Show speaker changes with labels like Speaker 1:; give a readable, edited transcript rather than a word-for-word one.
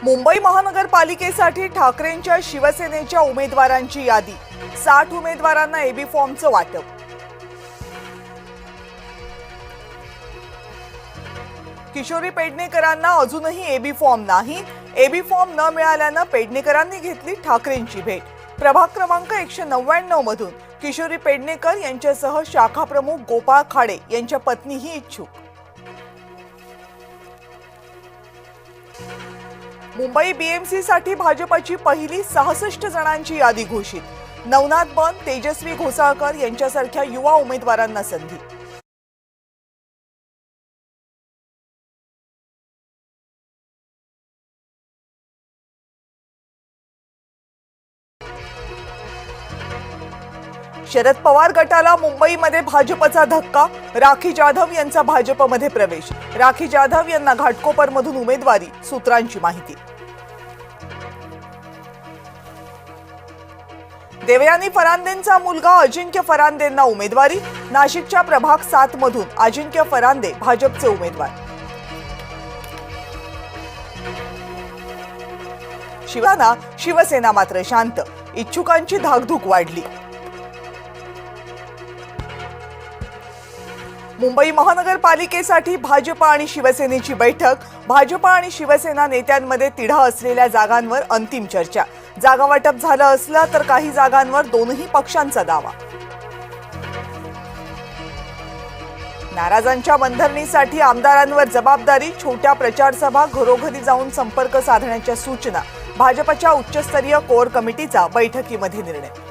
Speaker 1: मुंबई महानगरपालिकेसाठी ठाकरेंच्या शिवसेनेच्या उमेदवारांची यादी। 60 उमेदवारांना एबी फॉर्मचं वाटप। किशोरी पेडणेकरांना अजूनही एबी फॉर्म नाही। एबी फॉर्म न मिळाल्यानं पेडणेकरांनी घेतली ठाकरेंची भेट। प्रभाग क्रमांक 199 मधून किशोरी पेडणेकर यांच्यासह शाखा प्रमुख गोपाळ खाडे यांच्या पत्नीही इच्छुक। मुंबई बीएमसी साठी भाजपची पहिली 66 जणांची यादी घोषित। नवनाथ बन, तेजस्वी घोसाळकर यांच्यासारख्या युवा उमेदवारांना संधी। शरद पवार गटाला मुंबईमध्ये भाजपचा धक्का। राखी जाधव यांचा भाजपमध्ये प्रवेश। राखी जाधव यांना घाटकोपरमधून उमेदवारी, सूत्रांची माहिती। देवयानी फरांदेंचा मुलगा अजिंक्य फरांदेंना उमेदवारी। नाशिकच्या प्रभाग 7 मधून अजिंक्य फरांदे भाजपचे उमेदवार। शिवसेना मात्र शांत, इच्छुकांची धाकधूक वाढली। मुंबई महानगरपालिकेसाठी भाजप आणि शिवसेनेची बैठक। भाजप आणि शिवसेना नेत्यांमध्ये तिढा असलेल्या जागांवर अंतिम चर्चा। जागा वाटप झालं असलं तर काही जागांवर दोनही पक्षांचा दावा। नाराजांच्या मनधरणीसाठी आमदारांवर जबाबदारी। छोट्या प्रचार सभा, घरोघरी जाऊन संपर्क साधण्याच्या सूचना। भाजपच्या उच्चस्तरीय कोर कमिटीचा बैठकीमध्ये निर्णय।